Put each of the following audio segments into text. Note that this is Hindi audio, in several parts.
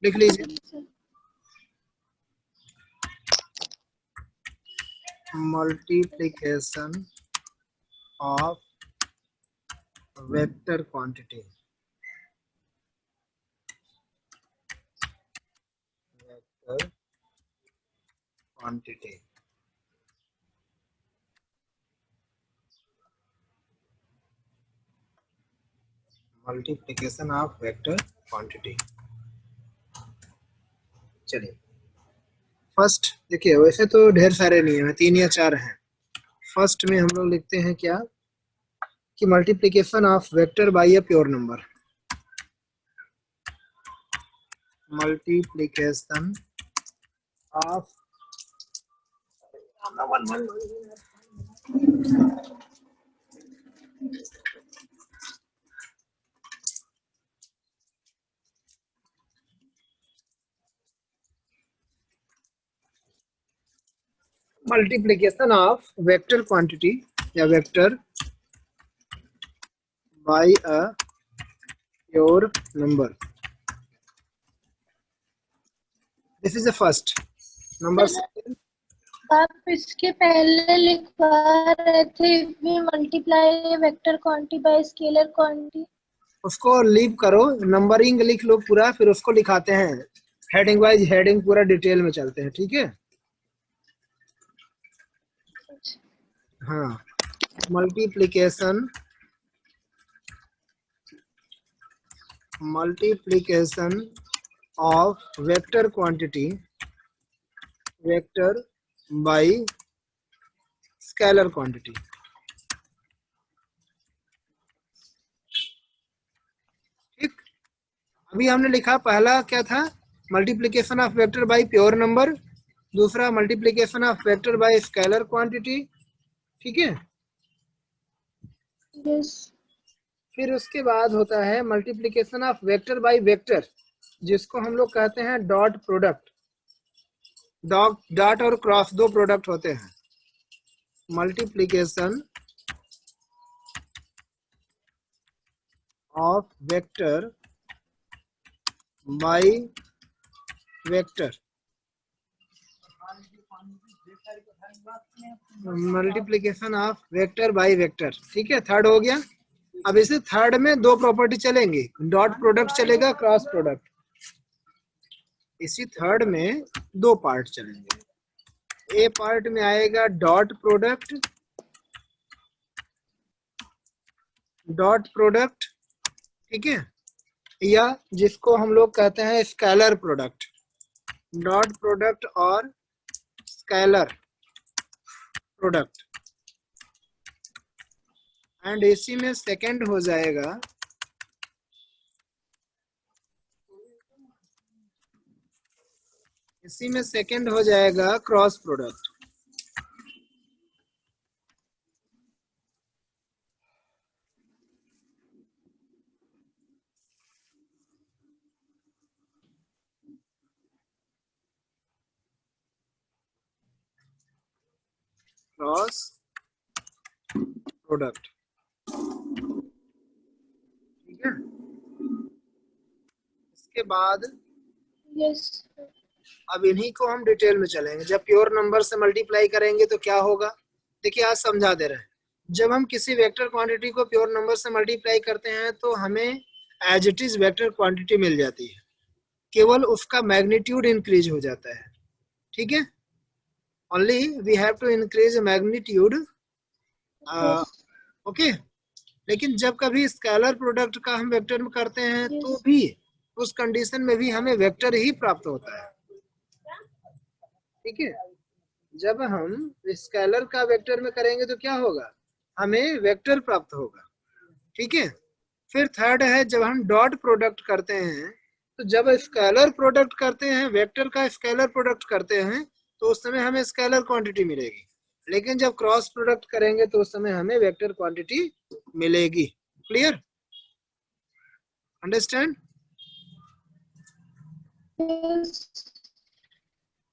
लिख लीजिए। Multiplication of vector quantity, vector quantity. Multiplication of vector quantity. चलिए फर्स्ट देखिए, वैसे तो ढेर सारे नियम है, 3 या 4 हैं। फर्स्ट में हम लोग लिखते हैं क्या कि multiplication of vector by a pure number. Multiplication of multiplication of vector quantity या vector by a pure number. This is the first number. आप इसके पहले लिखवा रहे थे we multiply vector quantity by scalar quantity. उसको लीव करो, नंबरिंग लिख लो पूरा, फिर उसको लिखाते हैं हेडिंग वाइज, हेडिंग पूरा डिटेल में चलते हैं, ठीक है। हाँ, multiplication of vector quantity, vector by scalar quantity. ठीक, अभी हमने लिखा पहला क्या था, multiplication of vector by pure number, दूसरा multiplication of vector by scalar quantity, ठीक है। यस। फिर उसके बाद होता है multiplication of vector by vector, जिसको हम लोग कहते हैं डॉट प्रोडक्ट। डॉट और क्रॉस दो प्रोडक्ट होते हैं। Multiplication of vector by vector, multiplication of vector by vector, ठीक है। थर्ड हो गया। अब इसे थर्ड में दो प्रॉपर्टी चलेंगी, डॉट प्रोडक्ट चलेगा, क्रॉस प्रोडक्ट। इसी थर्ड में दो पार्ट चलेंगे। ए पार्ट में आएगा डॉट प्रोडक्ट, ठीक है, या जिसको हम लोग कहते हैं स्केलर प्रोडक्ट, डॉट प्रोडक्ट और स्केलर प्रोडक्ट। एंड इसी में सेकंड हो जाएगा क्रॉस प्रोडक्ट। क्रॉस प्रोडक्ट, ठीक है। इसके बाद यस। अब इन्हीं को हम डिटेल में चलेंगे। जब प्योर नंबर से मल्टीप्लाई करेंगे तो क्या होगा, देखिए आज समझा दे रहे हैं। जब हम किसी वेक्टर क्वांटिटी को प्योर नंबर से मल्टीप्लाई करते हैं तो हमें as it is vector quantity मिल जाती है, केवल उसका मैग्नीट्यूड इंक्रीज हो जाता है, ठीक है। Only we have to increase magnitude, okay. लेकिन जब कभी स्केलर प्रोडक्ट का हम वेक्टर में करते हैं तो भी उस कंडीशन में भी हमें वेक्टर ही प्राप्त होता है, ठीक है। जब हम स्केलर का वेक्टर में करेंगे तो क्या होगा, हमें वेक्टर प्राप्त होगा, ठीक है। फिर थर्ड है जब हम डॉट प्रोडक्ट करते हैं, तो जब स्केलर प्रोडक्ट करते हैं, वेक्टर का स्केलर प्रोडक्ट करते हैं, तो उस समय हमें स्केलर क्वांटिटी मिलेगी। लेकिन जब क्रॉस प्रोडक्ट करेंगे तो उस समय हमें वेक्टर क्वांटिटी मिलेगी। Clear, understand?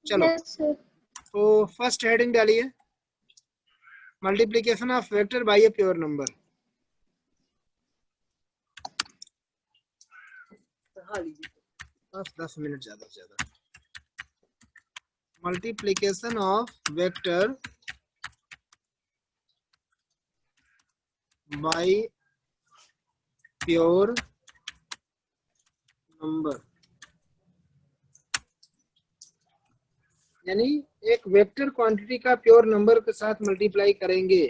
चलो तो फर्स्ट हेडिंग डालिए, multiplication of vector by a pure number. बस 10 मिनट ज़्यादा से ज़्यादा। Multiplication of vector by pure number, यानी एक वेक्टर क्वांटिटी का प्योर नंबर के साथ मल्टीप्लाई करेंगे।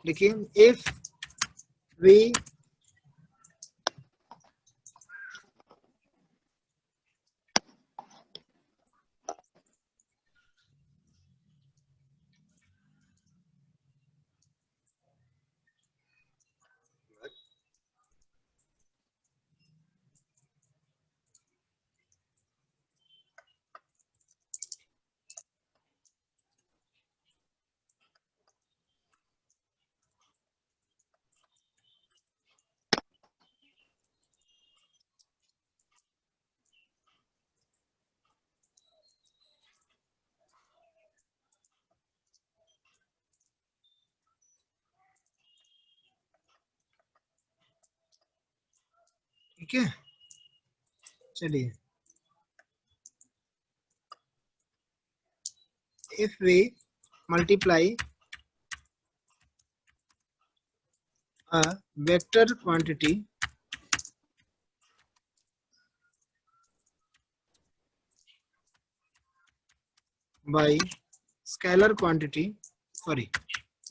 देखिए, इफ वी ठीक है, चलिए, if we multiply a vector quantity by scalar quantity, sorry,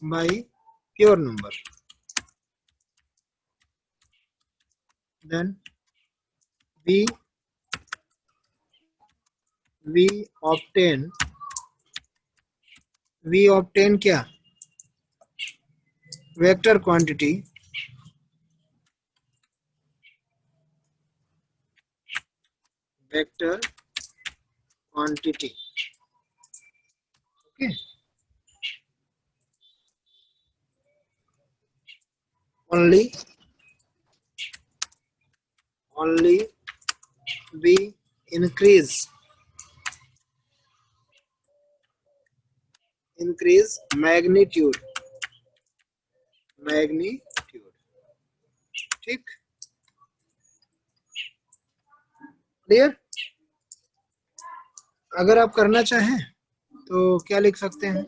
by pure number, then we obtain क्या, vector quantity okay, only we increase magnitude, ठीक, क्लियर। अगर आप करना चाहें तो क्या लिख सकते हैं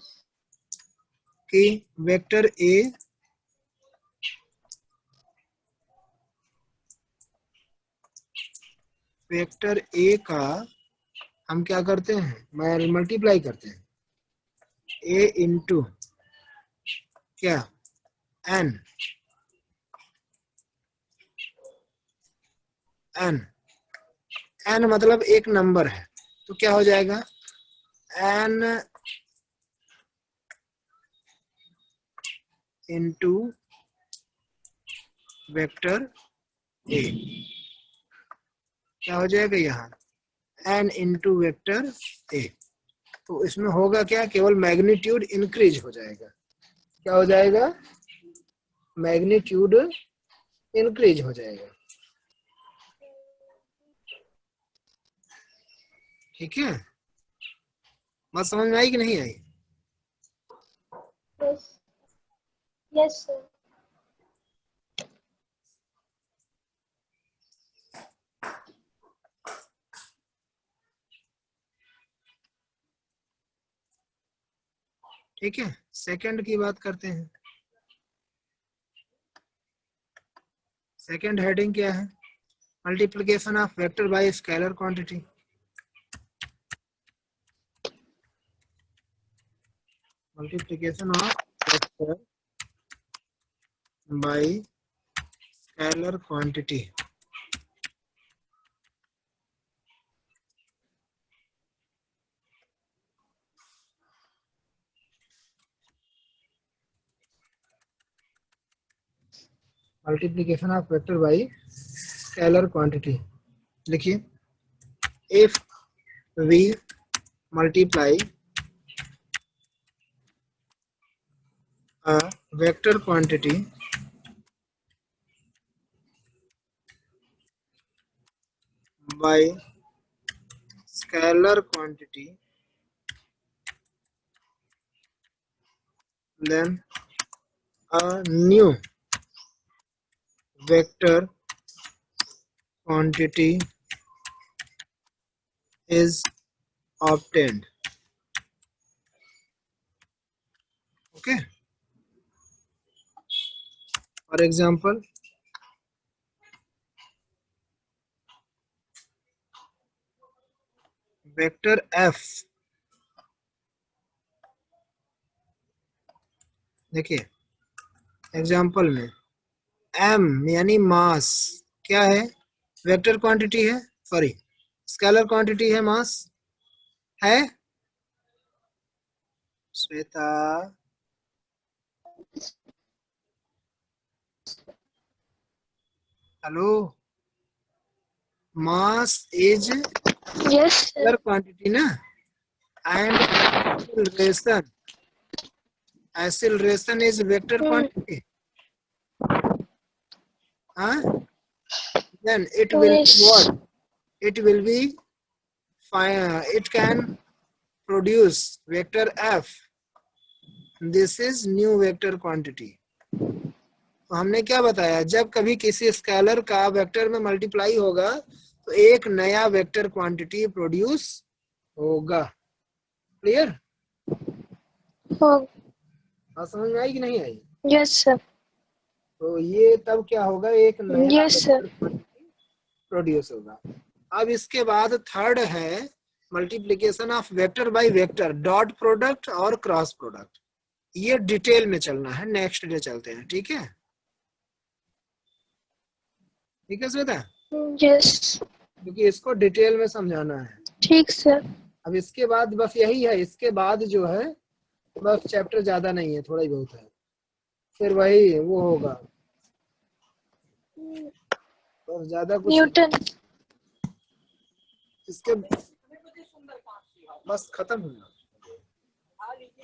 कि वेक्टर ए का हम क्या करते हैं, मल्टीप्लाई करते हैं ए इंटू क्या, एन मतलब एक नंबर है, तो क्या हो जाएगा, एन इंटू वेक्टर ए, क्या हो जाएगा यहाँ, एन इंटू वेक्टर ए। तो इसमें होगा क्या, केवल मैग्नीट्यूड इंक्रीज हो जाएगा। क्या हो जाएगा, मैग्नीट्यूड इंक्रीज हो जाएगा। ठीक है, बात समझ में आई कि नहीं आई? Yes sir. ठीक है, सेकंड की बात करते हैं। सेकंड हेडिंग क्या है, multiplication of vector by scalar quantity. Multiplication of vector by scalar quantity. Multiplication of vector by scalar quantity. लिखिए, if we multiply a vector quantity by scalar quantity, then a new vector quantity is obtained. Okay. For example, vector f, देखिए एग्जाम्पल में m यानी मास क्या है, वेक्टर क्वांटिटी है, सॉरी स्केलर क्वांटिटी है, मास है। Shweta, hello, mass is Yes, scalar sir. Quantity ना, and acceleration is vector quantity, हाँ, then it will be Yes. what, it will be fine, it can produce vector f, this is new vector quantity। तो हमने क्या बताया, जब कभी किसी स्केलर का वेक्टर में मल्टीप्लाई होगा तो एक नया वेक्टर क्वांटिटी प्रोड्यूस होगा। क्लियर? Oh, समझ में आई कि नहीं आई? yes, sir. तो ये तब क्या होगा, एक नया Yes, sir. Vector quantity produce होगा। अब इसके बाद थर्ड है multiplication of vector by vector, dot product और क्रॉस प्रोडक्ट। ये डिटेल में चलना है, नेक्स्ट डे चलते हैं, ठीक है? ठीक है श्वेता, Yes. क्योंकि इसको डिटेल में समझाना है। ठीक सर। अब इसके बाद बस यही है, इसके बाद जो है बस चैप्टर ज्यादा नहीं है, थोड़ा ही बहुत है, फिर वही वो होगा और ज्यादा कुछ न्यूटन। इसके बस खत्म होगा।